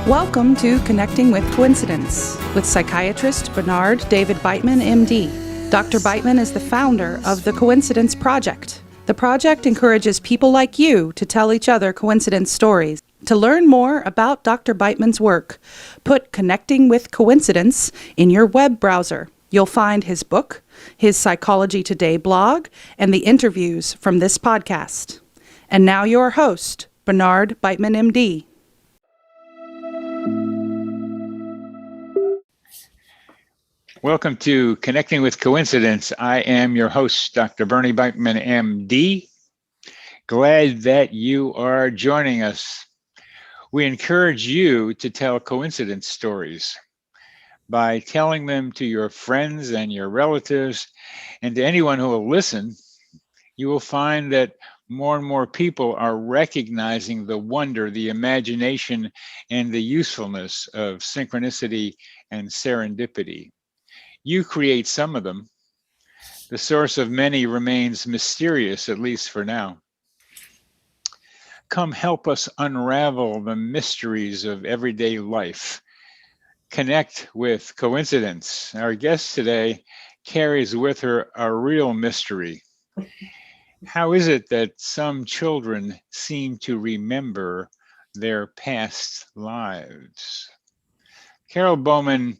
Welcome to Connecting with Coincidence with psychiatrist Bernard David Beitman, MD. Dr. Beitman is the founder of the Coincidence Project. The project encourages people like you to tell each other coincidence stories. To learn more about Dr. Beitman's work, put Connecting with Coincidence in your web browser. You'll find his book, his Psychology Today blog, and the interviews from this podcast. And now your host, Bernard Beitman, MD. Welcome to Connecting with Coincidence. I am your host, Dr. Bernie Beitman, MD. Glad that you are joining us. We encourage you to tell coincidence stories by telling them to your friends and your relatives, and to anyone who will listen. You will find that more and more people are recognizing the wonder, the imagination, and the usefulness of synchronicity and serendipity. You create some of them. The source of many remains mysterious, at least for now. Come help us unravel the mysteries of everyday life. Connect with coincidence. Our guest today carries with her a real mystery. How is it that some children seem to remember their past lives? Carol Bowman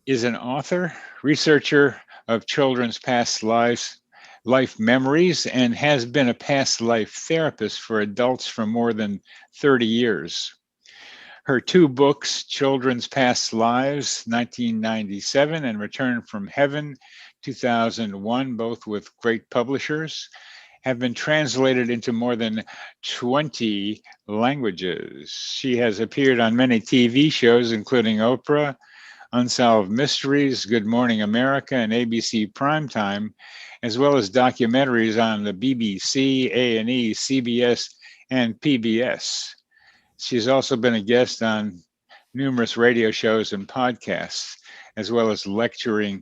is an author, researcher of children's past life memories, and has been a past life therapist for adults for more than 30 years. Her two books, Children's Past Lives, 1997, and Return from Heaven, 2001, both with great publishers, have been translated into more than 20 languages. She has appeared on many TV shows, including Oprah, Unsolved Mysteries, Good Morning America, and ABC Primetime, as well as documentaries on the BBC, A&E, CBS, and PBS. She's also been a guest on numerous radio shows and podcasts, as well as lecturing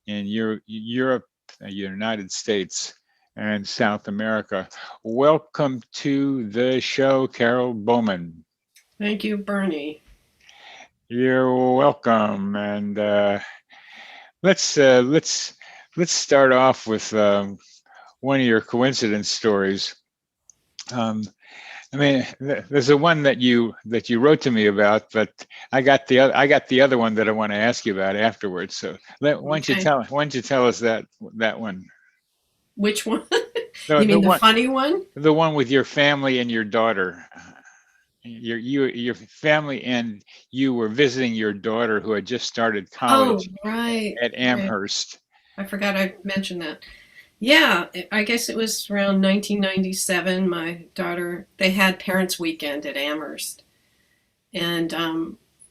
in Europe, the United States, and South America. Welcome to the show, Carol Bowman. Thank you, Bernie. You're welcome, and let's start off with one of your coincidence stories. There's a one that you wrote to me about, but I got the other one that I want to ask you about afterwards. So why don't you tell us that one? Which one? You mean the funny one? The one with your family and your daughter. Your family and you were visiting your daughter who had just started college at Amherst. Right. I forgot I mentioned that. Yeah, I guess it was around 1997. My daughter, they had Parents' Weekend at Amherst. And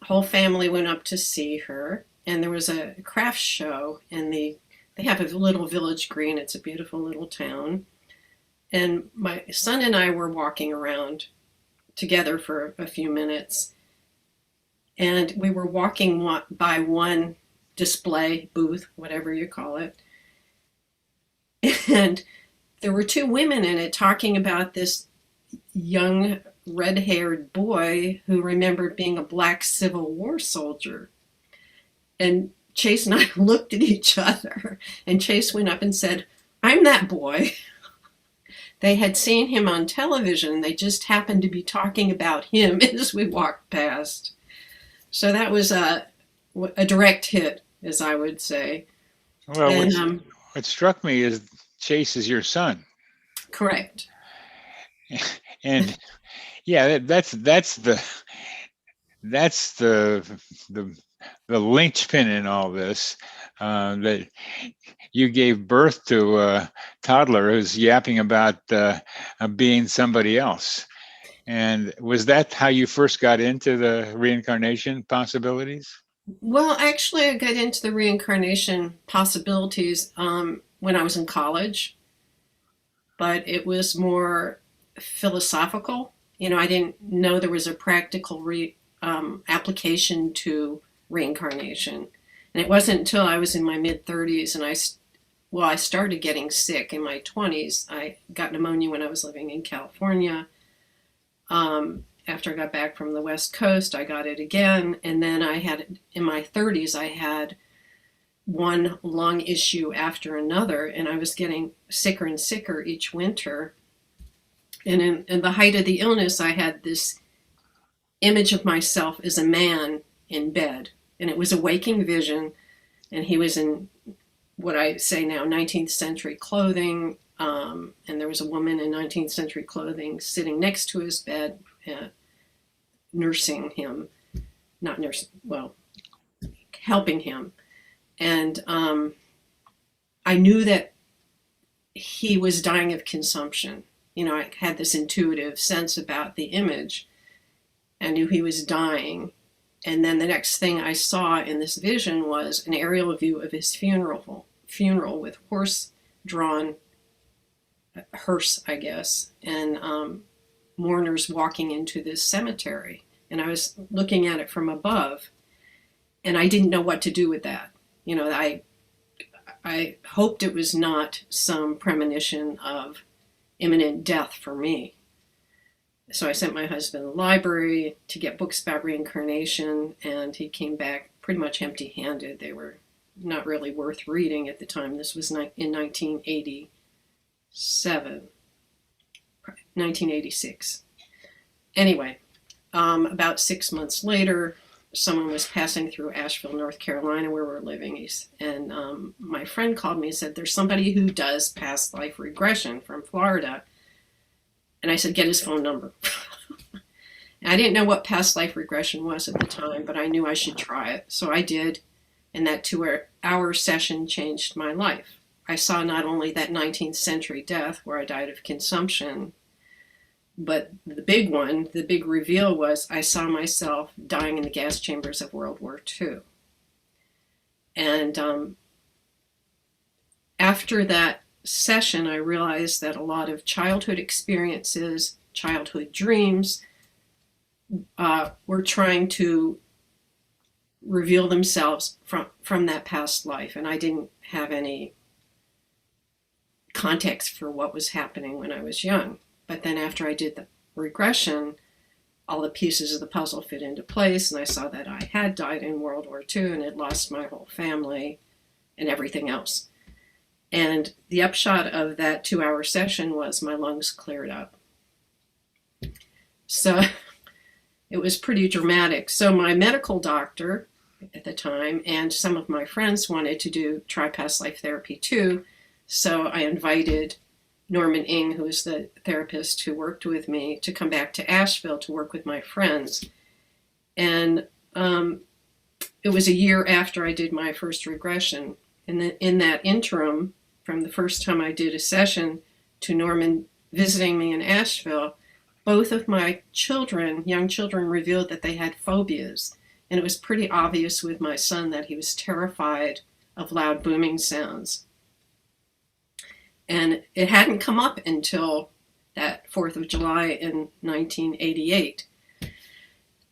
whole family went up to see her. And there was a craft show. And they have a little village green. It's a beautiful little town. And my son and I were walking around together for a few minutes, and we were walking by one display booth, whatever you call it, and there were two women in it talking about this young red-haired boy who remembered being a black Civil War soldier. And Chase and I looked at each other, and Chase went up and said, "I'm that boy." They had seen him on television. They just happened to be talking about him as we walked past. So that was a direct hit, as I would say. Well, and, what struck me is Chase is your son. Correct. And yeah, that's the linchpin in all this. That you gave birth to a toddler who's yapping about being somebody else. And was that how you first got into the reincarnation possibilities? Well, actually, I got into the reincarnation possibilities when I was in college, but it was more philosophical. You know, I didn't know there was a practical application to reincarnation. And it wasn't until I was in my mid-30s and I started getting sick in my 20s. I got pneumonia when I was living in California. after I got back from the West Coast, I got it again. And then I had, in my 30s, I had one lung issue after another, and I was getting sicker and sicker each winter. And in the height of the illness, I had this image of myself as a man in bed, and it was a waking vision, and he was in what I say now 19th century clothing, and there was a woman in 19th century clothing sitting next to his bed, nursing him, not nursing, well, helping him. And I knew that he was dying of consumption. You know, I had this intuitive sense about the image. I knew he was dying. And then the next thing I saw in this vision was an aerial view of his funeral with horse-drawn hearse, I guess, and mourners walking into this cemetery. And I was looking at it from above, and I didn't know what to do with that. You know, I hoped it was not some premonition of imminent death for me. So I sent my husband to the library to get books about reincarnation, and he came back pretty much empty-handed. They were not really worth reading at the time. This was in 1986. Anyway, about 6 months later, someone was passing through Asheville, North Carolina, where we're living, and my friend called me and said, there's somebody who does past life regression from Florida. And I said, get his phone number. I didn't know what past life regression was at the time, but I knew I should try it. So I did, and that 2-hour session changed my life. I saw not only that 19th century death where I died of consumption, but the big one, the big reveal was I saw myself dying in the gas chambers of World War II. And after that session, I realized that a lot of childhood experiences, childhood dreams, were trying to reveal themselves from that past life. And I didn't have any context for what was happening when I was young. But then after I did the regression, all the pieces of the puzzle fit into place, and I saw that I had died in World War II and had lost my whole family and everything else. And the upshot of that 2-hour session was my lungs cleared up. So it was pretty dramatic. So my medical doctor at the time and some of my friends wanted to try past life therapy too. So I invited Norman Ng, who was the therapist who worked with me, to come back to Asheville to work with my friends. And it was a year after I did my first regression. And in that interim, from the first time I did a session to Norman visiting me in Asheville, both of my children, young children, revealed that they had phobias. And it was pretty obvious with my son that he was terrified of loud booming sounds. And it hadn't come up until that 4th of July in 1988.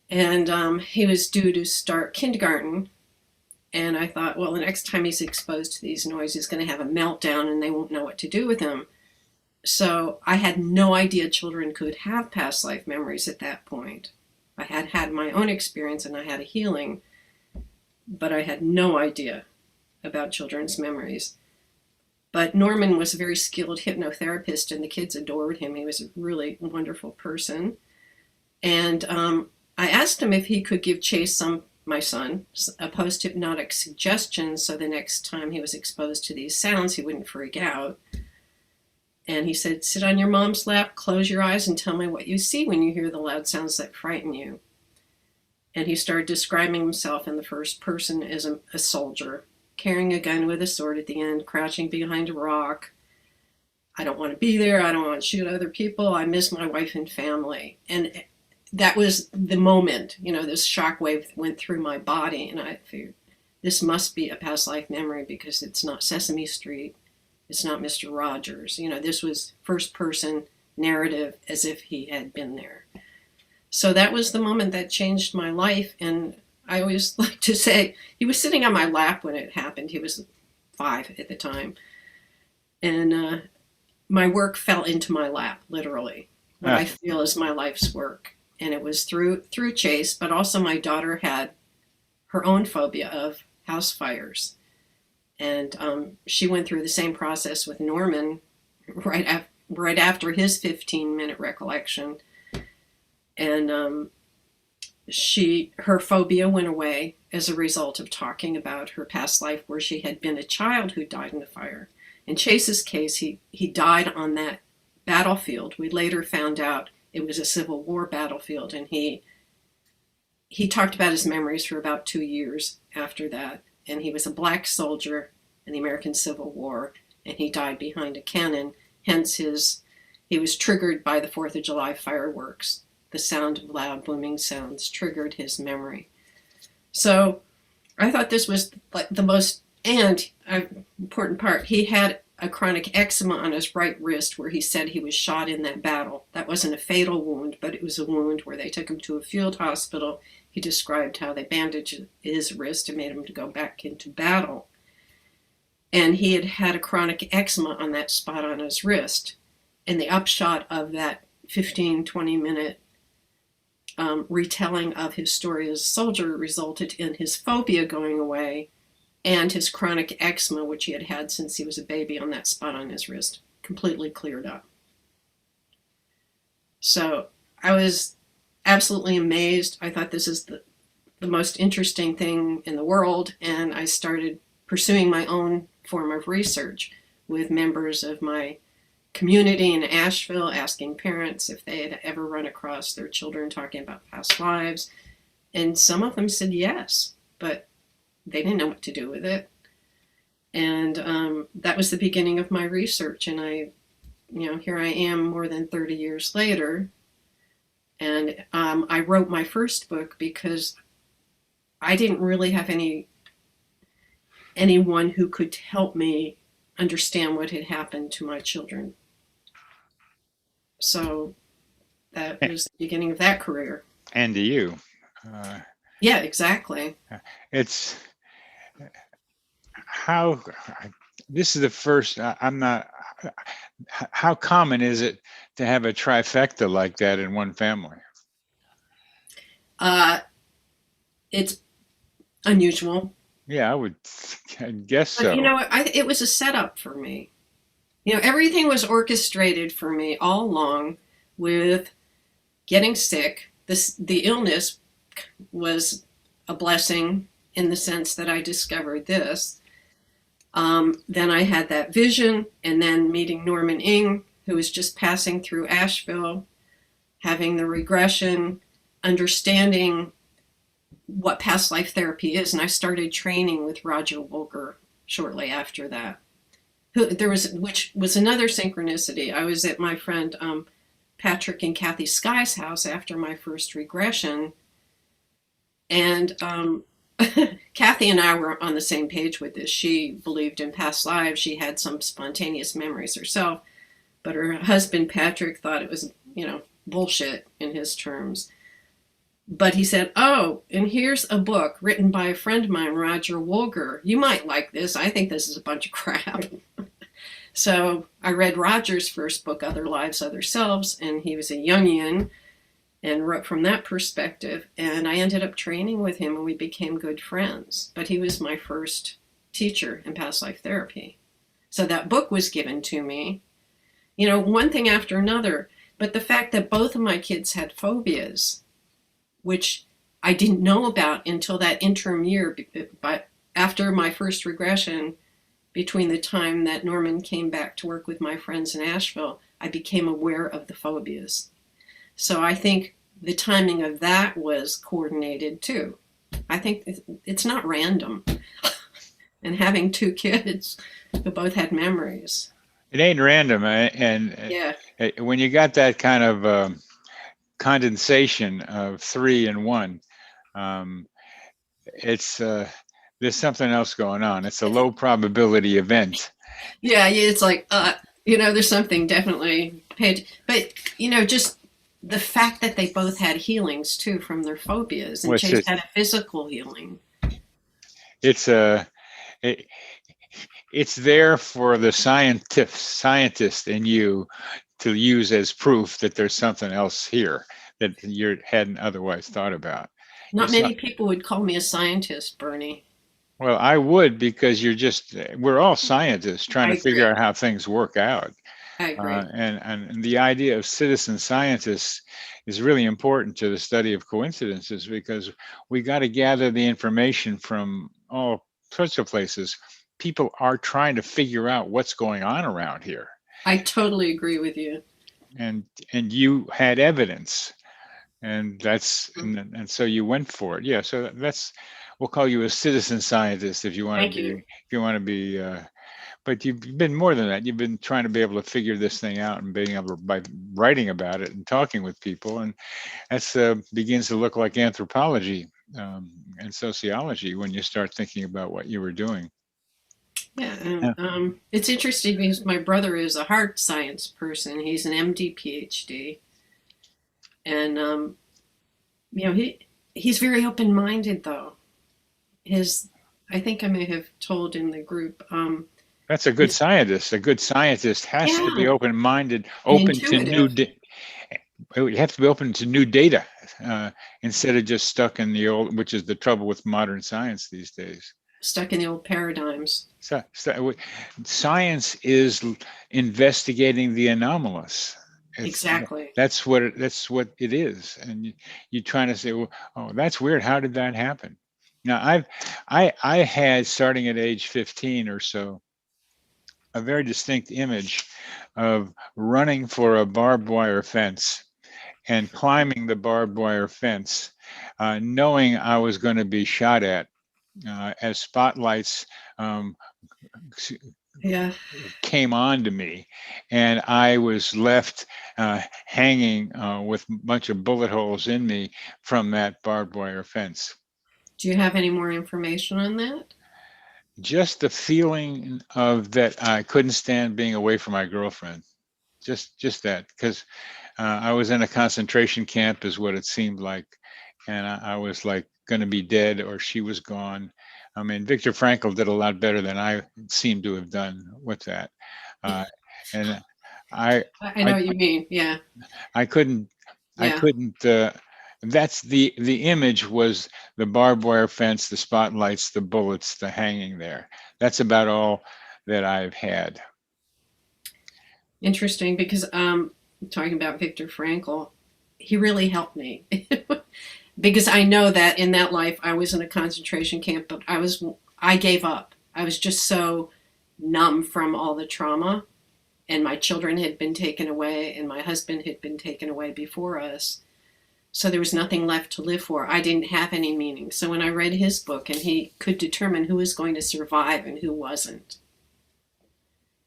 And he was due to start kindergarten. And I thought, well, the next time he's exposed to these noises, he's going to have a meltdown and they won't know what to do with him. So I had no idea children could have past life memories at that point. I had had my own experience and I had a healing, but I had no idea about children's memories. But Norman was a very skilled hypnotherapist and the kids adored him. He was a really wonderful person. And I asked him if he could give Chase, my son, a post-hypnotic suggestion so the next time he was exposed to these sounds, he wouldn't freak out. And he said, sit on your mom's lap, close your eyes, and tell me what you see when you hear the loud sounds that frighten you. And he started describing himself in the first person as a soldier, carrying a gun with a sword at the end, crouching behind a rock. I don't want to be there. I don't want to shoot other people. I miss my wife and family. And that was the moment, this shockwave went through my body. And I figured, this must be a past life memory because it's not Sesame Street. It's not Mr. Rogers. This was first person narrative as if he had been there. So that was the moment that changed my life. And I always like to say, he was sitting on my lap when it happened. He was 5 at the time. And my work fell into my lap, literally. What I feel is my life's work. and it was through Chase, but also my daughter had her own phobia of house fires. And she went through the same process with Norman right after his 15-minute recollection. And her phobia went away as a result of talking about her past life where she had been a child who died in a fire. In Chase's case, he died on that battlefield. We later found out it was a Civil War battlefield, and he talked about his memories for about 2 years after that. And he was a black soldier in the American Civil War, and he died behind a cannon. Hence he was triggered by the 4th of July fireworks. The sound of loud booming sounds triggered his memory. So I thought this was like the most, and important part, he had a chronic eczema on his right wrist where he said he was shot in that battle. That wasn't a fatal wound, but it was a wound where they took him to a field hospital. He described how they bandaged his wrist and made him to go back into battle. And he had a chronic eczema on that spot on his wrist. And the upshot of that 15-20 minute retelling of his story as a soldier resulted in his phobia going away and his chronic eczema, which he had had since he was a baby on that spot on his wrist, completely cleared up. So I was absolutely amazed. I thought this is the most interesting thing in the world, and I started pursuing my own form of research with members of my community in Asheville, asking parents if they had ever run across their children talking about past lives. And some of them said yes, but they didn't know what to do with it. And that was the beginning of my research. And here I am more than 30 years later. And I wrote my first book because I didn't really have anyone who could help me understand what had happened to my children. So that was the beginning of that career. And to you. Yeah, exactly. It's how, this is the first, how common is it to have a trifecta like that in one family? It's unusual. Yeah, I guess But, so. It was a setup for me. Everything was orchestrated for me all along with getting sick. The illness was a blessing in the sense that I discovered this. Then I had that vision, and then meeting Norman Ing, who was just passing through Asheville, having the regression, understanding what past life therapy is. And I started training with Roger Wolger shortly after that. Which was another synchronicity. I was at my friend Patrick and Kathy Sky's house after my first regression, and Kathy and I were on the same page with this. She believed in past lives. She had some spontaneous memories herself, but her husband Patrick thought it was, bullshit in his terms. But he said, "Oh, and here's a book written by a friend of mine, Roger Wolger. You might like this. I think this is a bunch of crap." So I read Roger's first book, Other Lives, Other Selves, and he was a Jungian and wrote from that perspective. And I ended up training with him, and we became good friends. But he was my first teacher in past life therapy. So that book was given to me, one thing after another. But the fact that both of my kids had phobias, which I didn't know about until that interim year, but after my first regression, between the time that Norman came back to work with my friends in Asheville, I became aware of the phobias. So I think the timing of that was coordinated too. I think it's not random. And having two kids who both had memories. It ain't random. And yeah. When you got that kind of condensation of 3 in 1, it's there's something else going on. It's a low probability event. Yeah, it's like there's something definitely paid. But just the fact that they both had healings too from their phobias, and Chase had a physical healing. It's there for the scientist in you to use as proof that there's something else here that you hadn't otherwise thought about. Not many people would call me a scientist, Bernie. Well, I would, because we're all scientists trying I to figure agree. out how things work out. I agree. And the idea of citizen scientists is really important to the study of coincidences, because we got to gather the information from all sorts of places. People are trying to figure out what's going on around here. I totally agree with you. And you had evidence, and and so you went for it. Yeah, so we'll call you a citizen scientist if you want Thank to be. you. If you want to be. But you've been more than that. You've been trying to be able to figure this thing out, and being able to, by writing about it and talking with people, and that's begins to look like anthropology and sociology when you start thinking about what you were doing. Yeah, it's interesting because my brother is a heart science person. He's an MD, PhD, and he's very open minded though. I think I may have told in the group. That's a good scientist. A good scientist has to be Yeah, open-minded, open to intuitive. you have to be open to new data instead of just stuck in the old, which is the trouble with modern science these days. Stuck in the old paradigms. Science is investigating the anomalous. Exactly. That's what it is, and you're trying to say, well, oh, that's weird. How did that happen? Now, I had, starting at age 15 or so, a very distinct image of running for a barbed wire fence and climbing the barbed wire fence, knowing I was going to be shot at as spotlights Yeah. came on to me, and I was left hanging with a bunch of bullet holes in me from that barbed wire fence. Do you have any more information on that? Just the feeling of that I couldn't stand being away from my girlfriend. Just that, because I was in a concentration camp is what it seemed like, and I was like going to be dead, or she was gone. I mean, Viktor Frankl did a lot better than I seem to have done with that, and I know what you mean. Yeah. I couldn't. Yeah. That's the image was the barbed wire fence, the spotlights, the bullets, the hanging there. That's about all that I've had. Interesting, because talking about Viktor Frankl, he really helped me because I know that in that life I was in a concentration camp, but I gave up. I was just so numb from all the trauma, and my children had been taken away, and my husband had been taken away before us. So there was nothing left to live for. I didn't have any meaning. So when I read his book and he could determine who was going to survive and who wasn't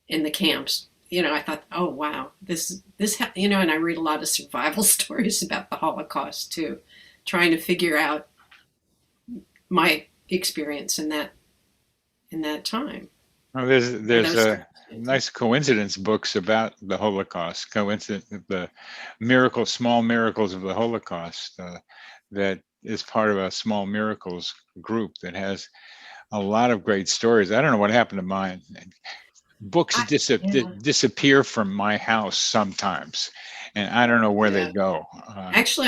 in the camps, I thought, oh, wow, and I read a lot of survival stories about the Holocaust too, trying to figure out my experience in that time. Oh, there's a nice coincidence books about the Holocaust, the small miracles of the Holocaust, that is part of a small miracles group that has a lot of great stories. I don't know what happened to mine. Books disappear from my house sometimes, and I don't know where they go. Actually,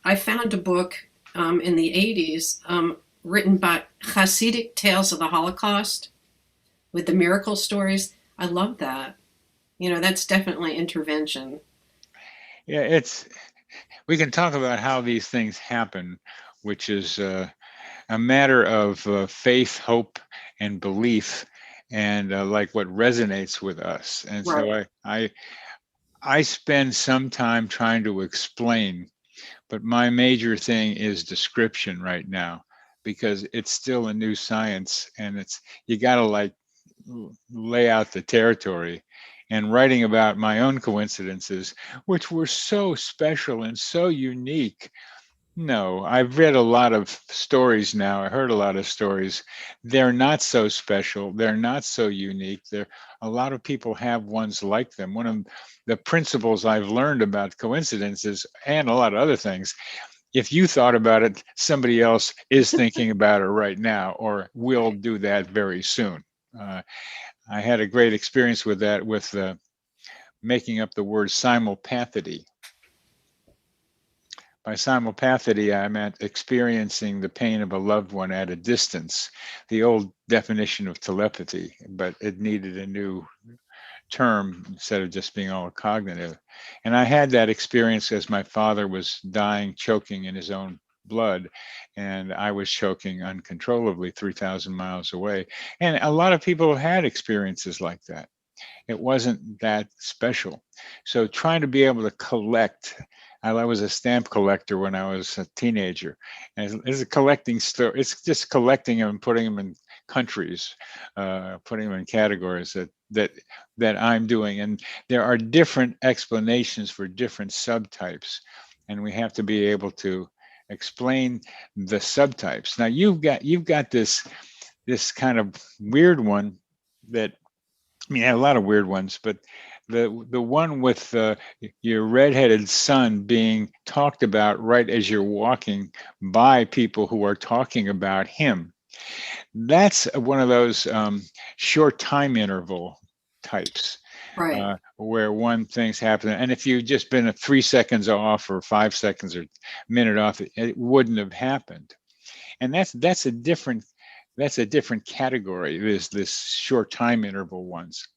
I found a book in the 80s written by Hasidic tales of the Holocaust with the miracle stories. I love that. That's definitely intervention. Yeah, we can talk about how these things happen, which is a matter of faith, hope, and belief, and like what resonates with us. And right. So I spend some time trying to explain, but my major thing is description right now, because it's still a new science, and you got to lay out the territory. And writing about my own coincidences, which were so special and so unique. No, I've read a lot of stories now. I heard a lot of stories. They're not so special. They're not so unique. A lot of people have ones like them. One of the principles I've learned about coincidences, and a lot of other things, if you thought about it, somebody else is thinking about it right now, or will do that very soon. I had a great experience with that, with making up the word simulpathity. By simulpathity, I meant experiencing the pain of a loved one at a distance, the old definition of telepathy, but it needed a new term instead of just being all cognitive. And I had that experience as my father was dying, choking in his own blood, and I was choking uncontrollably 3,000 miles away. And a lot of people had experiences like that. It wasn't that special. So trying to be able to collect. I was a stamp collector when I was a teenager, and it's a collecting store. It's just collecting them and putting them in countries, putting them in categories that I'm doing. And there are different explanations for different subtypes, and we have to be able to explain the subtypes. Now you've got this kind of weird one that, I mean, I had a lot of weird ones, but the one with your redheaded son being talked about right as you're walking by people who are talking about him, that's one of those short time interval types. Right. Where one thing's happening, and if you've just been 3 seconds off or 5 seconds or minute off, it wouldn't have happened. And that's a different category. There's this short time interval ones.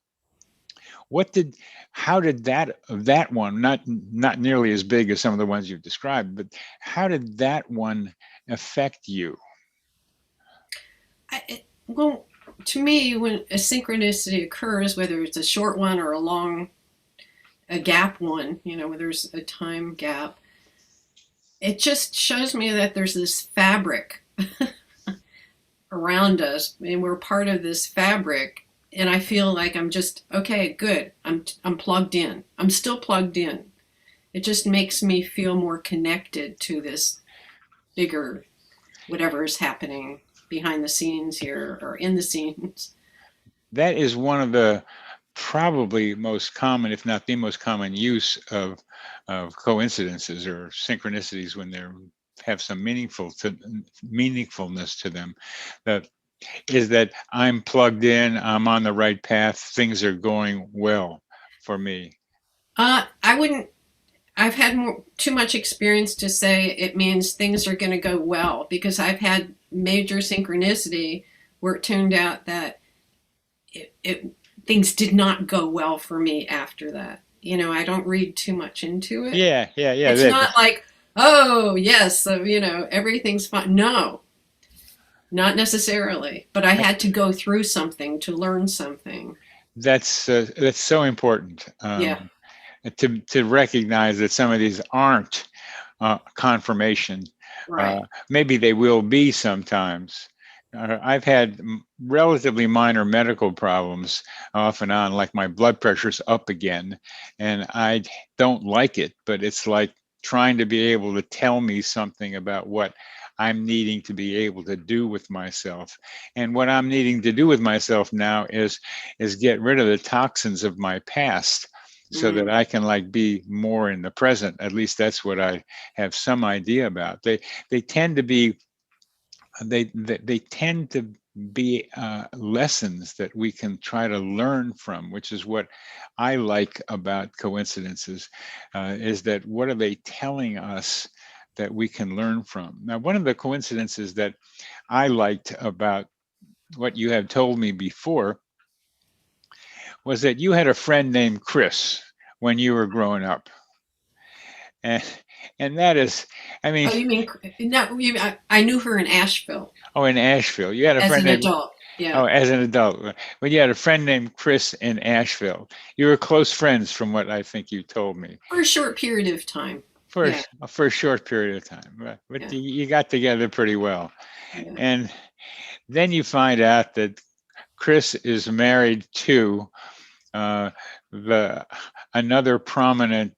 How did that one, not nearly as big as some of the ones you've described, but how did that one affect you? Well, to me, when a synchronicity occurs, whether it's a short one or a gap one, where there's a time gap, it just shows me that there's this fabric around us, and we're part of this fabric. And I feel like I'm just, okay, good. I'm plugged in. I'm still plugged in. It just makes me feel more connected to this bigger, whatever is happening behind the scenes here or in the scenes. That is one of the probably most common, if not the most common use of coincidences or synchronicities when they have some meaningfulness to them. That is that I'm plugged in, I'm on the right path, things are going well for me. I've had too much experience to say it means things are going to go well, because I've had major synchronicity where it turned out that things did not go well for me after that. I don't read too much into it. Yeah. It's not like, oh, yes, so, everything's fine. No, not necessarily. But I had to go through something to learn something. That's so important. Yeah. To recognize that some of these aren't confirmation. Right. Maybe they will be sometimes. I've had relatively minor medical problems off and on, like my blood pressure's up again, and I don't like it, but it's like trying to be able to tell me something about what I'm needing to be able to do with myself. And what I'm needing to do with myself now is get rid of the toxins of my past, so that I can be more in the present. At least that's what I have some idea about. They tend to be lessons that we can try to learn from, which is what I like about coincidences, is that what are they telling us that we can learn from? Now, one of the coincidences that I liked about what you have told me before was that you had a friend named Chris when you were growing up. And that is, I mean... Oh, you mean, no, I knew her in Asheville. Oh, in Asheville. You had a friend named... As an adult, yeah. Oh, as an adult. But you had a friend named Chris in Asheville. You were close friends from what I think you told me. For a short period of time. For a short period of time. But you got together pretty well. Yeah. And then you find out that Chris is married to another prominent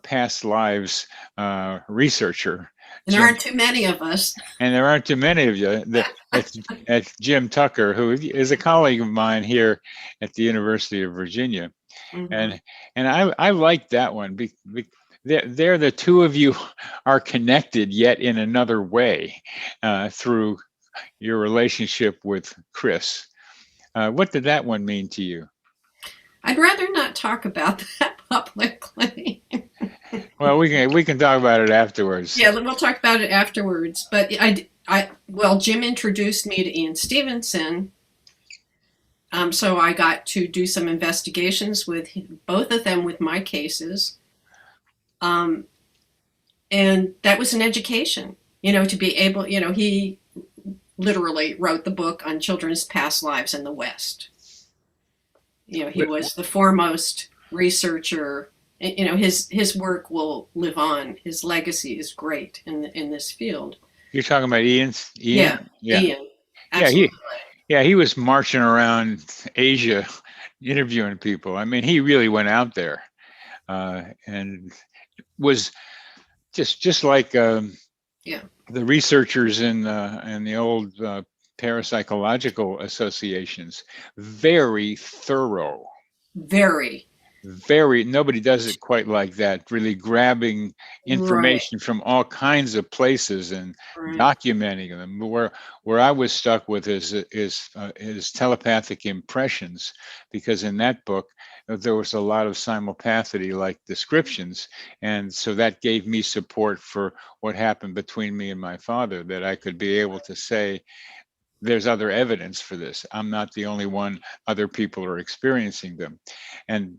past lives researcher. And there aren't too many of us. And there aren't too many of you. That's Jim Tucker, who is a colleague of mine here at the University of Virginia. Mm-hmm. And I like that one. There the two of you are connected, yet in another way, through your relationship with Chris. What did that one mean to you? I'd rather not talk about that publicly. Well, we can talk about it afterwards. Yeah, we'll talk about it afterwards. But well, Jim introduced me to Ian Stevenson. So I got to do some investigations with both of them with my cases. And that was an education, to be able, he literally wrote the book on children's past lives in the West. He was the foremost researcher. His work will live on. His legacy is great in this field. You're talking about Ian? Yeah. Ian. Absolutely. He was marching around Asia interviewing people. I mean, he really went out there and was just like the researchers in the old parapsychological associations, very thorough. Very, nobody does it quite like that, really grabbing information from all kinds of places and documenting them. Where I was stuck with is telepathic impressions, because in that book there was a lot of simulpathity like descriptions, and so that gave me support for what happened between me and my father, that I could be able to say there's other evidence for this. I'm not the only one. Other people are experiencing them. And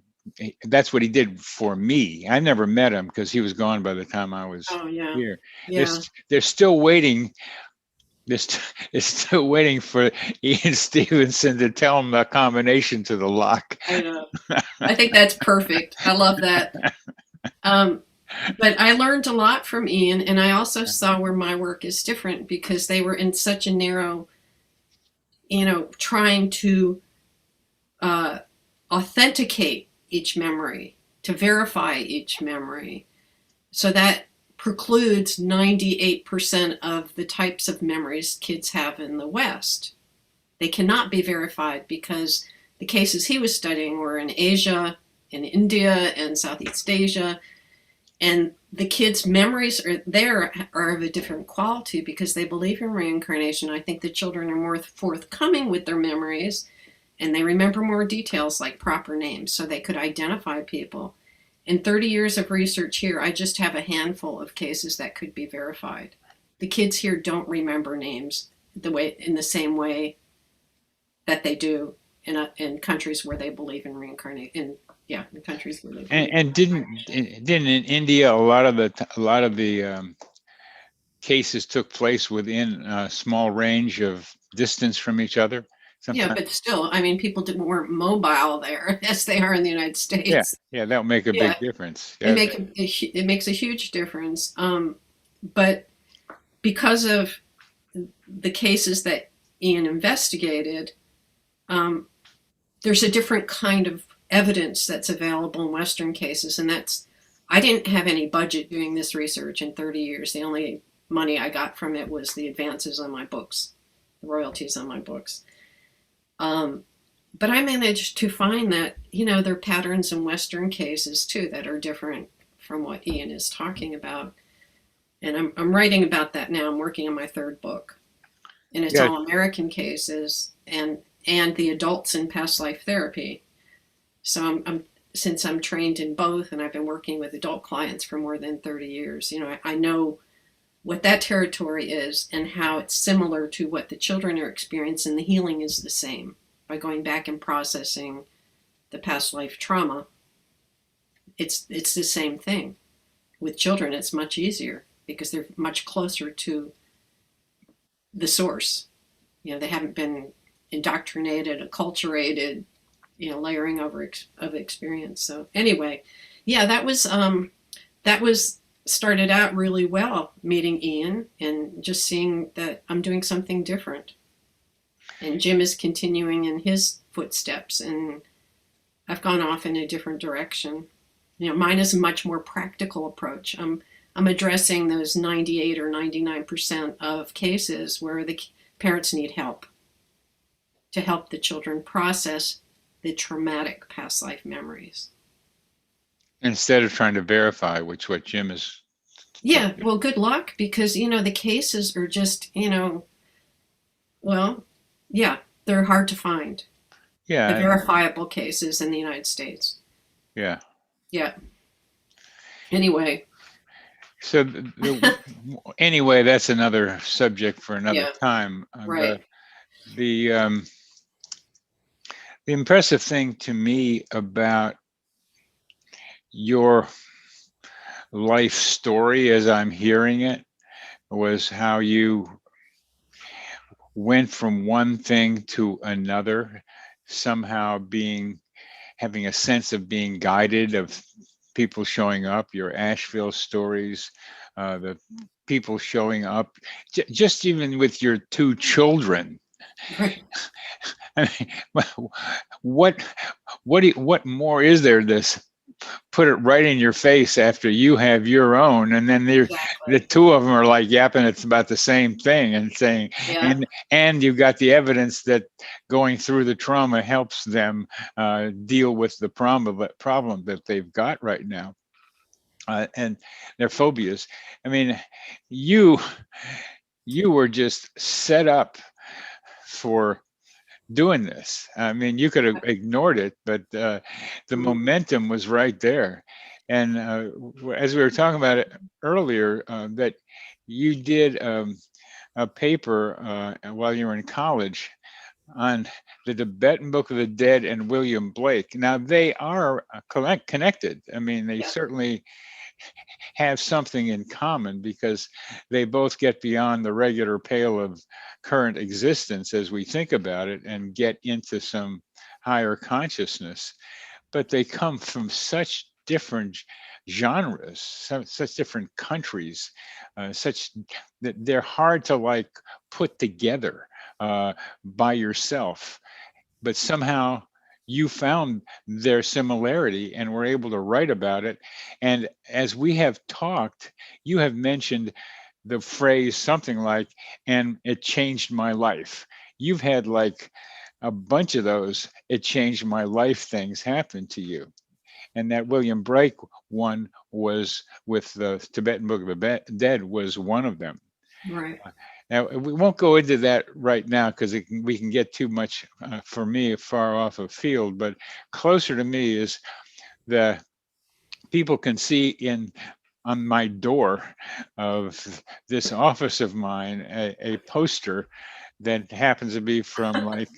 that's what he did for me. I never met him because he was gone by the time I was here. Yeah. They're still waiting. They're still waiting for Ian Stevenson to tell them the combination to the lock. I know. I think that's perfect. I love that. But I learned a lot from Ian, and I also saw where my work is different, because they were in such a narrow, trying to authenticate each memory, to verify each memory. So that precludes 98% of the types of memories kids have in the West. They cannot be verified because the cases he was studying were in Asia, in India, and Southeast Asia. And the kids' memories are of a different quality because they believe in reincarnation. I think the children are more forthcoming with their memories, and they remember more details like proper names, so they could identify people. In 30 years of research here, I just have a handful of cases that could be verified. The kids here don't remember names in the same way that they do in countries where they believe in reincarnation. In countries where they believe. And didn't in India a lot of the cases took place within a small range of distance from each other? Sometimes. Yeah, but still, I mean, people weren't mobile there as they are in the United States. Yeah, that'll make a big difference. Yeah. It makes a huge difference. But because of the cases that Ian investigated, there's a different kind of evidence that's available in Western cases, and I didn't have any budget doing this research in 30 years. The only money I got from it was the advances on my books, the royalties on my books. But I managed to find that, there are patterns in Western cases too that are different from what Ian is talking about. And I'm writing about that now. I'm working on my third book. And it's all American cases and the adults in past life therapy. So since I'm trained in both, and I've been working with adult clients for more than 30 years, I know what that territory is and how it's similar to what the children are experiencing. The healing is the same by going back and processing the past life trauma. It's the same thing. With children, it's much easier because they're much closer to the source. They haven't been indoctrinated, acculturated, layering over of experience. So anyway, that was started out really well, meeting Ian and just seeing that I'm doing something different. And Jim is continuing in his footsteps, and I've gone off in a different direction. Mine is a much more practical approach. I'm addressing those 98 or 99% of cases where the parents need help to help the children process the traumatic past life memories. Instead of trying to verify, which what Jim is. Yeah, well, good luck, because, the cases are just, they're hard to find. Yeah. The verifiable cases in the United States. Yeah. Yeah. Anyway, So anyway, that's another subject for another yeah, time. right. The impressive thing to me about your life story as I'm hearing it was how you went from one thing to another, somehow having a sense of being guided, of people showing up, your Asheville stories, the people showing up, just even with your two children. Right. I mean, what what more is there to put it right in your face after you have your own, and then the Exactly. two of them are like yapping it's about the same thing and saying, Yeah. and you've got the evidence that going through the trauma helps them deal with the problem that they've got right now, and their phobias. I mean, you you were just set up for doing this. I mean, you could have ignored it, but the Mhm. momentum was right there. And as we were talking about it earlier, that you did a paper while you were in college on the Tibetan Book of the Dead and William Blake. Now, they are connected. I mean, they Yeah. certainly have something in common because they both get beyond the regular pale of current existence as we think about it and get into some higher consciousness. But they come from such different genres, such different countries, such that they're hard to like put together by yourself, but somehow you found their similarity and were able to write about it. And as we have talked, you have mentioned the phrase something like, and it changed my life. You've had like a bunch of those, it changed my life things happen to you. And that William Blake one was with the Tibetan Book of the Dead was one of them. Right. Now, we won't go into that right now because we can get too much, for me, far off of field, but closer to me is the people can see on my door of this office of mine a poster that happens to be from like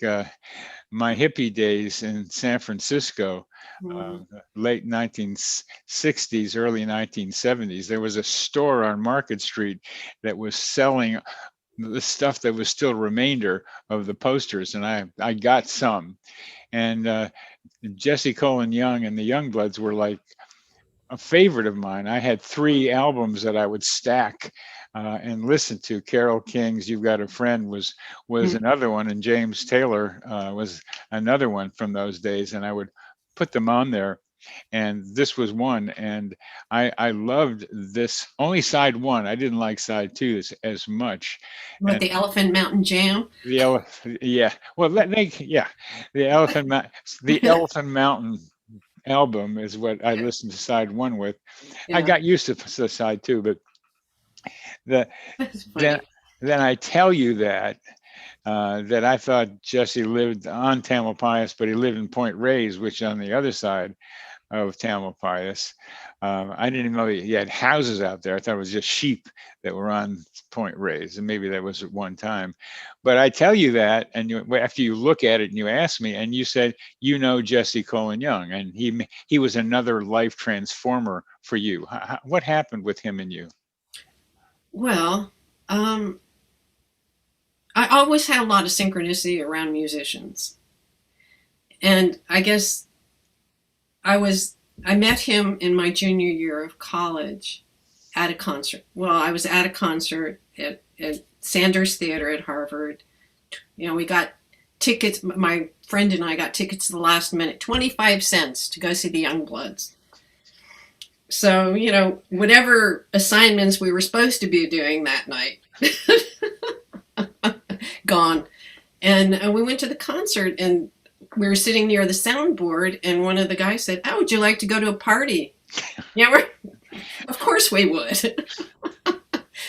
my hippie days in San Francisco, Mhm. late 1960s, early 1970s. There was a store on Market Street that was selling the stuff that was still remainder of the posters, and I got some. And Jesse Colin Young and the Youngbloods were like a favorite of mine. I had 3 albums that I would stack and listen to. Carole King's "You've Got a Friend" was Mhm. another one, and James Taylor was another one from those days, and I would put them on there. And this was one, and I loved this. Only side one. I didn't like side two as much. What, And the Elephant Mountain Jam? yeah. Well, yeah, the the Elephant Mountain album is what I Yeah. listened to side one with. I Yeah. got used to the side two, but the That's then funny. then I tell you that that I thought Jesse lived on Tamalpais, but he lived in Point Reyes, which on the other side of Tamalpais. I didn't even know he had houses out there. I thought it was just sheep that were on Point Reyes, and maybe that was at one time. But I tell you that, and after you look at it and you ask me, and you said you know Jesse Colin Young, and he was another life transformer for you. What happened with him and you? Well, um, I always had a lot of synchronicity around musicians. And I guess I was I met him in my junior year of college at a concert. Well, I was at a concert at Sanders Theater at Harvard. You know, we got tickets. My friend and I got tickets to the last minute, 25 cents to go see the Youngbloods. So, you know, whatever assignments we were supposed to be doing that night, gone. And we went to the concert, and we were sitting near the soundboard, and one of the guys said, "Oh, would you like to go to a party?" Yeah, of course we would.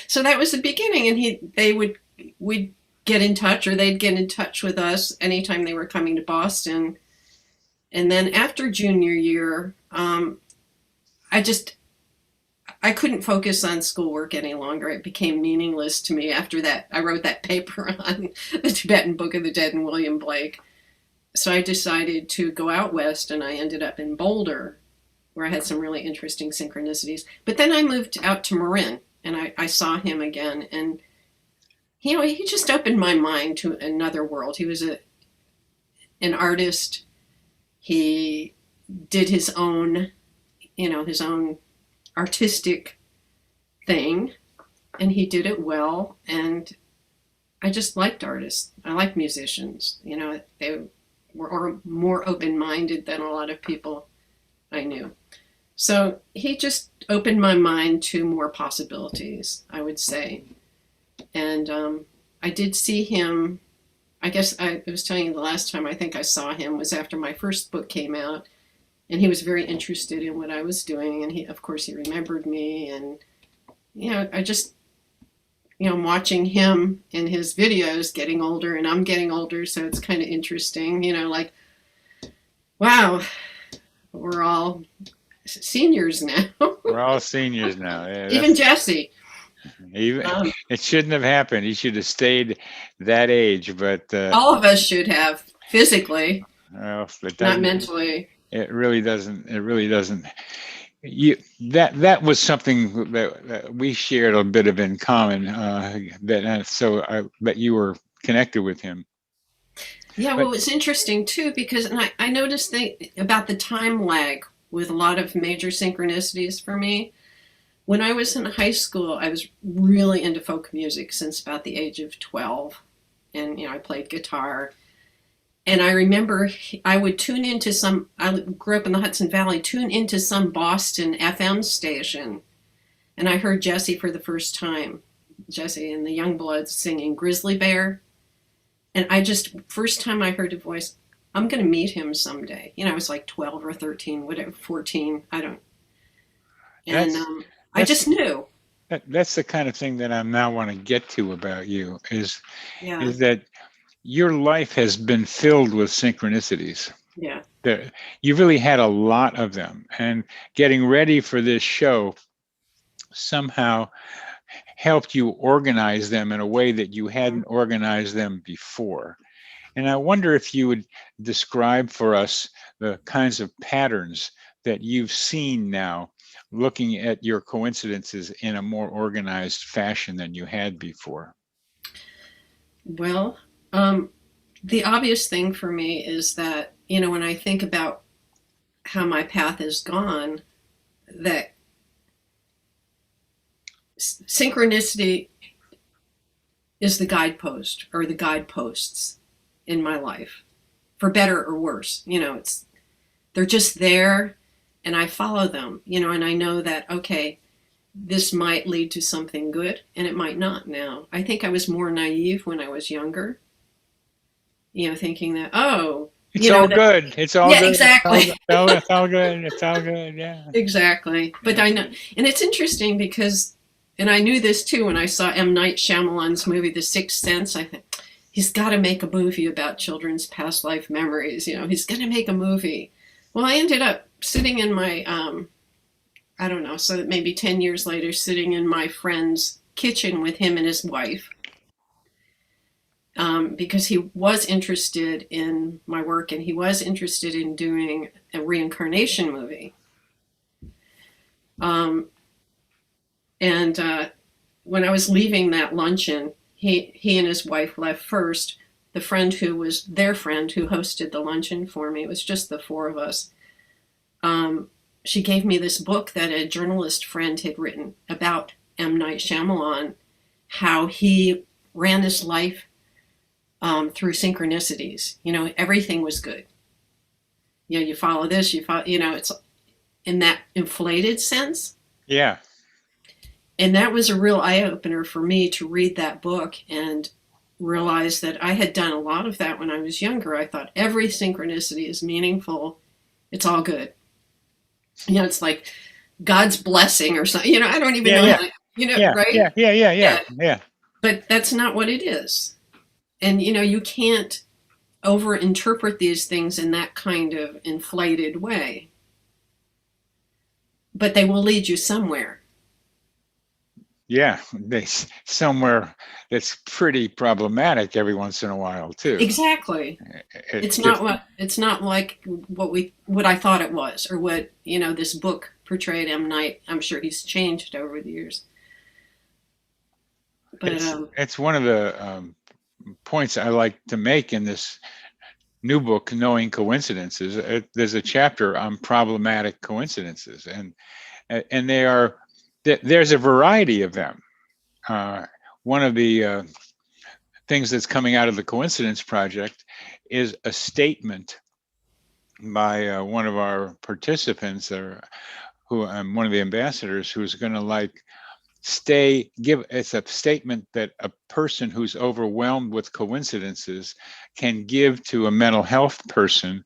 So that was the beginning, and we'd get in touch, or they'd get in touch with us anytime they were coming to Boston. And then after junior year, I just I couldn't focus on schoolwork any longer. It became meaningless to me after that. I wrote that paper on the Tibetan Book of the Dead and William Blake. So I decided to go out west, and I ended up in Boulder, where I had some really interesting synchronicities. But then I moved out to Marin, and I saw him again. And, he just opened my mind to another world. He was an artist. He did his own artistic thing, and he did it well. And I just liked artists. I like musicians. They were more open-minded than a lot of people I knew. So he just opened my mind to more possibilities, I would say. And I did see him. I guess I was telling you the last time I think I saw him was after my first book came out. And he was very interested in what I was doing. And he remembered me. And, I just, I'm watching him in his videos getting older, and I'm getting older. So it's kind of interesting, like, wow, we're all seniors now. We're all seniors now. Yeah, even Jesse. It shouldn't have happened. He should have stayed that age. But all of us should have physically, well, not mentally. It really doesn't. It really doesn't. That was something that we shared a bit of in common. So I bet you were connected with him. Yeah, well, it's interesting too because I noticed about the time lag with a lot of major synchronicities for me. When I was in high school, I was really into folk music since about the age of 12, and I played guitar. And I remember I would tune into I grew up in the Hudson Valley, tune into some Boston FM station. And I heard Jesse for the first time, Jesse and the Youngbloods singing Grizzly Bear. And first time I heard a voice, I'm going to meet him someday. I was like 12 or 13, whatever, 14, I don't. And I just knew. That's the kind of thing that I now want to get to about you is that your life has been filled with synchronicities. Yeah. You really had a lot of them. And getting ready for this show somehow helped you organize them in a way that you hadn't organized them before. And I wonder if you would describe for us the kinds of patterns that you've seen now, looking at your coincidences in a more organized fashion than you had before. Well, the obvious thing for me is that, when I think about how my path has gone, that synchronicity is the guidepost or the guideposts in my life, for better or worse. They're just there and I follow them, and I know that, okay, this might lead to something good and it might not now. I think I was more naive when I was younger. Thinking that, it's all good. It's all good. Exactly. It's all good. It's all good. Yeah. Exactly. But I know, and it's interesting because, and I knew this too when I saw M. Night Shyamalan's movie, The Sixth Sense. I thought, he's got to make a movie about children's past life memories. He's going to make a movie. Well, I ended up sitting in my, I don't know, so maybe 10 years later, sitting in my friend's kitchen with him and his wife. Because he was interested in my work and he was interested in doing a reincarnation movie. And when I was leaving that luncheon, he and his wife left first. The friend who was their friend who hosted the luncheon for me, it was just the four of us. She gave me this book that a journalist friend had written about M. Night Shyamalan, how he ran his life through synchronicities. Everything was good. You follow this, it's in that inflated sense. Yeah. And that was a real eye-opener for me to read that book and realize that I had done a lot of that when I was younger. I thought every synchronicity is meaningful. It's all good. It's like God's blessing or something. I don't even know. Yeah. Right? Yeah. But that's not what it is. And, you can't over-interpret these things in that kind of inflated way. But they will lead you somewhere. Yeah, somewhere that's pretty problematic every once in a while too. Exactly. It's It's not like what I thought it was, or what this book portrayed M. Night. I'm sure he's changed over the years. But it's one of the points I like to make in this new book, Knowing Coincidences. There's a chapter on problematic coincidences, and there's a variety of them. One of the things that's coming out of the Coincidence Project is a statement by one of our participants, who I'm one of the ambassadors, who's going to it's a statement that a person who's overwhelmed with coincidences can give to a mental health person,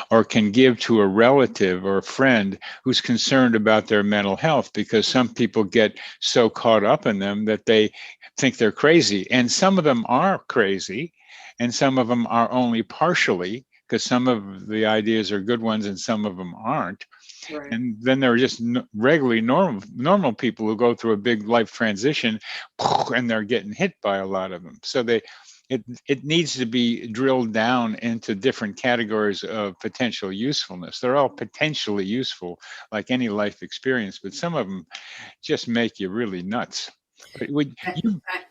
or can give to a relative or a friend who's concerned about their mental health, because some people get so caught up in them that they think they're crazy. And some of them are crazy, and some of them are only partially, because some of the ideas are good ones and some of them aren't. right. And then there are just regularly normal people who go through a big life transition, and they're getting hit by a lot of them. So it needs to be drilled down into different categories of potential usefulness. They're all potentially useful, like any life experience, but some of them just make you really nuts. But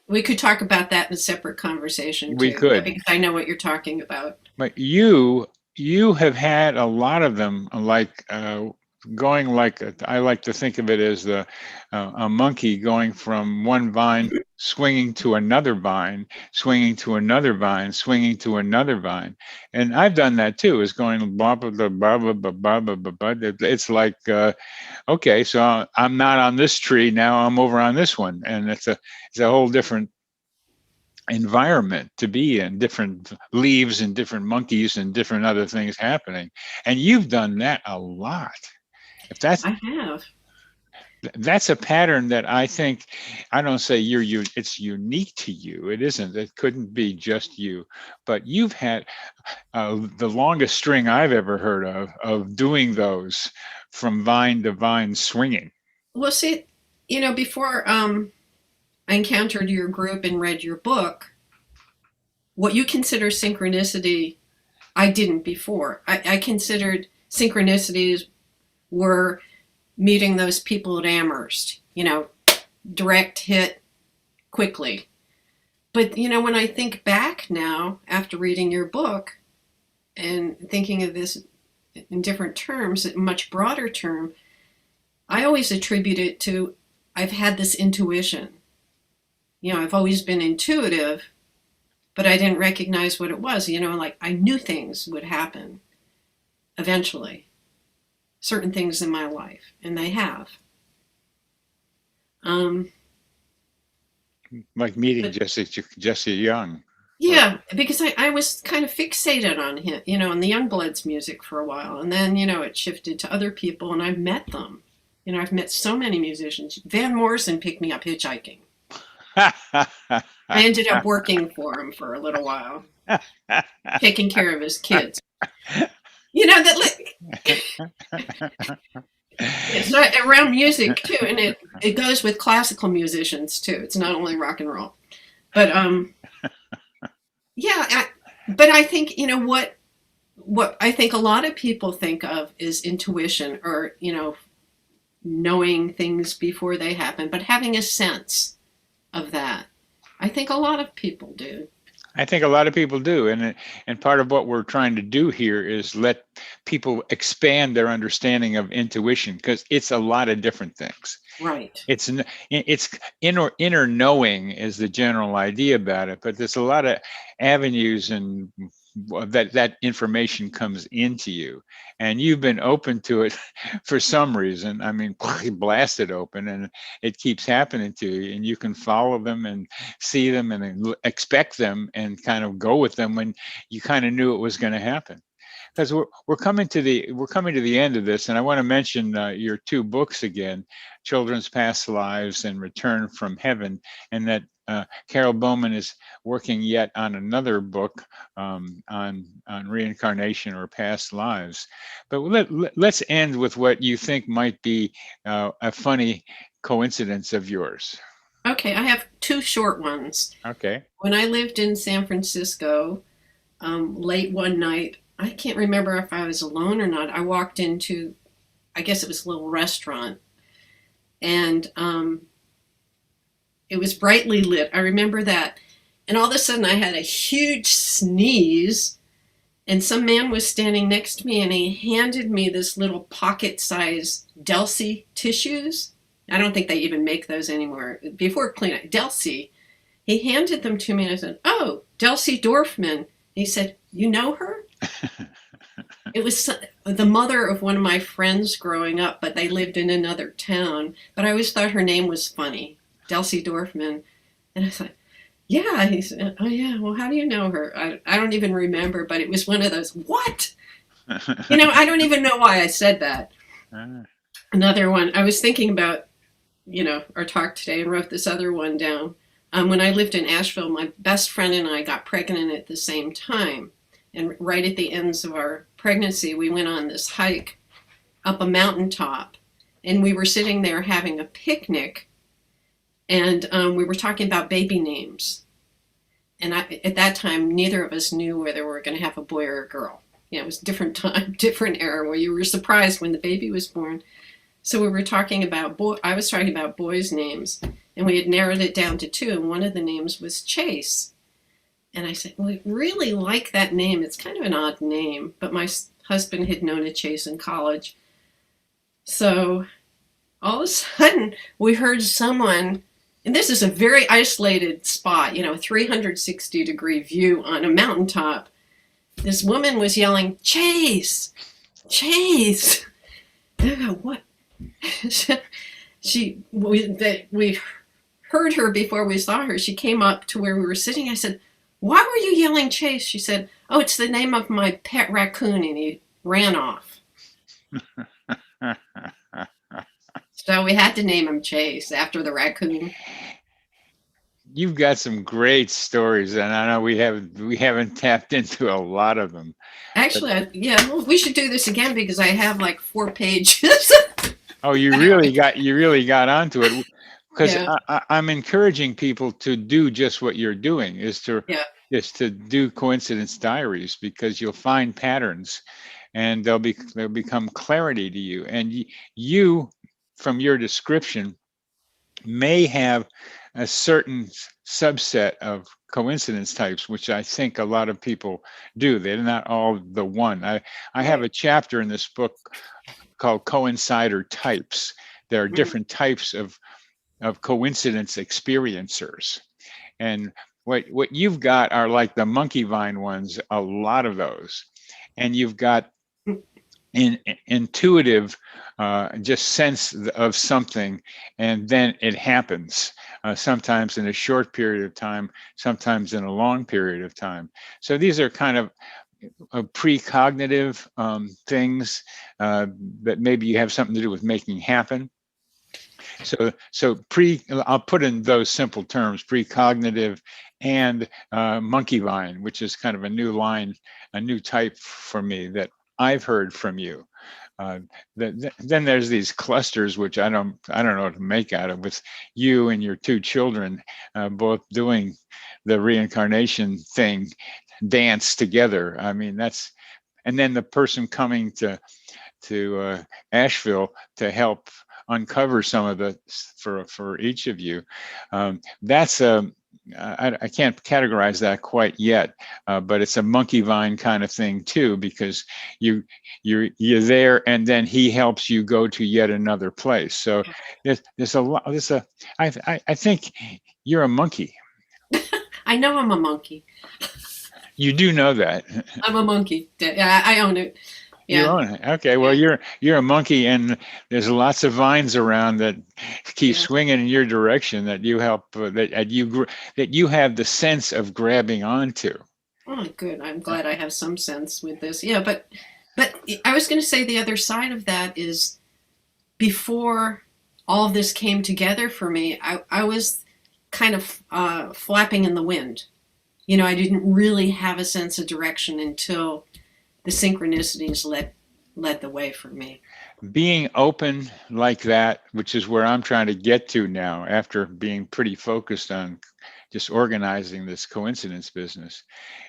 We could talk about that in a separate conversation we too, could, because I know what you're talking about. but you have had a lot of them, like going like I like to think of it as a monkey going from one vine, swinging to another vine, swinging to another vine, swinging to another vine. And I've done that too, is going blah blah blah blah blah blah blah blah blah. It's like okay, so I'm not on this tree now, I'm over on this one, and it's a whole different environment to be in, different leaves and different monkeys and different other things happening. And you've done that a lot. If I have. that's a pattern that I think, I don't say it's unique to you. It isn't. It couldn't be just you. But you've had the longest string I've ever heard of doing those from vine to vine swinging. Well, see, before I encountered your group and read your book, what you consider synchronicity, I didn't before. I considered synchronicities were meeting those people at Amherst, direct hit quickly. But, when I think back now after reading your book and thinking of this in different terms, a much broader term, I always attribute it to I've had this intuition. I've always been intuitive, but I didn't recognize what it was. Like I knew things would happen eventually, certain things in my life, and they have. Like meeting Jesse Young. Yeah, because I was kind of fixated on him, on the Youngbloods music for a while, and then it shifted to other people, and I've met them. I've met so many musicians. Van Morrison picked me up hitchhiking. I ended up working for him for a little while, taking care of his kids. It's not around music too, and it goes with classical musicians too. It's not only rock and roll, but yeah. But I think what I think a lot of people think of is intuition, or knowing things before they happen, but having a sense of that. I think a lot of people do. I think a lot of people do, and part of what we're trying to do here is let people expand their understanding of intuition, because it's a lot of different things. Right. It's inner knowing is the general idea about it, but there's a lot of avenues and that information comes into you, and you've been open to it for some reason. I mean, blasted open, and it keeps happening to you, and you can follow them and see them and expect them and kind of go with them when you kind of knew it was going to happen. Because we're coming to the end of this, and I want to mention your two books again, Children's Past Lives and Return from Heaven, and that Carol Bowman is working yet on another book on reincarnation or past lives. But let's end with what you think might be a funny coincidence of yours. Okay, I have two short ones. Okay. When I lived in San Francisco, late one night, I can't remember if I was alone or not. I walked into, I guess it was a little restaurant, and it was brightly lit. I remember that. And all of a sudden, I had a huge sneeze, and some man was standing next to me, and he handed me this little pocket-sized Delsey tissues. I don't think they even make those anymore. Before Clean Out, Delsey. He handed them to me, and I said, "Oh, Delsey Dorfman." He said, "You know her?" It was the mother of one of my friends growing up, but they lived in another town. But I always thought her name was funny, Delsey Dorfman. And I thought, yeah. He said, "Oh, yeah. Well, how do you know her?" I don't even remember, but it was one of those, what? I don't even know why I said that. Another one, I was thinking about, our talk today and wrote this other one down. When I lived in Asheville, my best friend and I got pregnant at the same time. And right at the ends of our pregnancy, we went on this hike up a mountaintop. And we were sitting there having a picnic. And we were talking about baby names. And at that time, neither of us knew whether we were going to have a boy or a girl. It was a different time, different era, where you were surprised when the baby was born. So we were talking about I was talking about boys' names, and we had narrowed it down to two, and one of the names was Chase. And I said, "Well, I really like that name. It's kind of an odd name," but my husband had known a Chase in college. So all of a sudden, we heard someone, and this is a very isolated spot, 360-degree view on a mountaintop. This woman was yelling, "Chase! Chase!" And I go, "What?" We heard her before we saw her. She came up to where we were sitting. I said, "Why were you yelling Chase?" She said, "Oh, it's the name of my pet raccoon," and he ran off. So we had to name him Chase after the raccoon. You've got some great stories, and I know we haven't tapped into a lot of them. Actually, well, we should do this again because I have like 4 pages. Oh, you really got onto it, because Yeah. I'm encouraging people to do just what you're doing, is to do coincidence diaries, because you'll find patterns, and they'll become clarity to you. And you, from your description, may have a certain subset of coincidence types, which I think a lot of people do. They're not all the one. I have a chapter in this book called Coincider Types. There are different types of coincidence experiencers. And what you've got are like the monkey vine ones, a lot of those. And you've got intuitive just sense of something, and then it happens, sometimes in a short period of time, sometimes in a long period of time. So these are kind of precognitive things that maybe you have something to do with making happen. So I'll put in those simple terms: precognitive and monkey vine, which is kind of a new line, a new type for me that I've heard from you. Then there's these clusters, which I don't know what to make out of, with you and your 2 children both doing the reincarnation thing, dance together. I mean, and then the person coming to Asheville to help uncover some of the for each of you. That's I can't categorize that quite yet, but it's a monkey vine kind of thing too, because you're there, and then he helps you go to yet another place. So there's a lot. I think you're a monkey. I know I'm a monkey. You do know that. I'm a monkey. Yeah, I own it. Yeah. You own it. Okay. Well, you're a monkey, and there's lots of vines around that keep swinging in your direction, that you help, that you have the sense of grabbing onto. Oh, good. I'm glad I have some sense with this. Yeah, but I was going to say the other side of that is, before all of this came together for me, I was kind of flapping in the wind. I didn't really have a sense of direction until the synchronicities led the way for me. Being open like that, which is where I'm trying to get to now after being pretty focused on just organizing this coincidence business,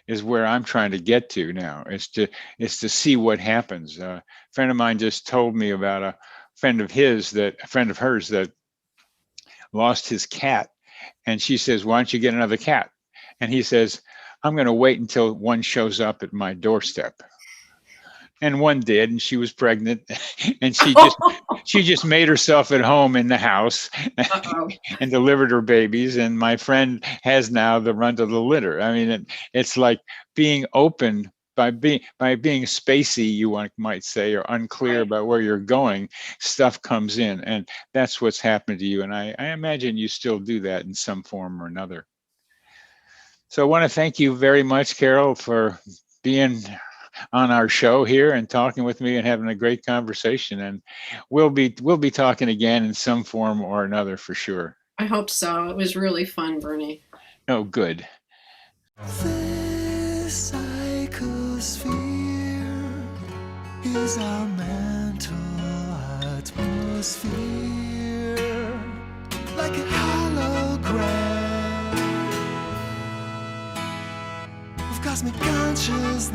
is where I'm trying to get to now, is to see what happens. A friend of mine just told me about a friend of hers that lost his cat, and she says, why don't you get another cat? And he says, I'm going to wait until one shows up at my doorstep. And one did, and she was pregnant, and she just made herself at home in the house and delivered her babies. And my friend has now the runt of the litter. I mean, it's like being open by being spacey, you might say, or unclear Right. about where you're going. Stuff comes in, and that's what's happened to you. And I imagine you still do that in some form or another. So I want to thank you very much, Carol, for being on our show here and talking with me and having a great conversation. And we'll be talking again in some form or another for sure. I hope so. It was really fun, Bernie. Oh, good. This psychosphere is our mental atmosphere, like a hologram of cosmic consciousness.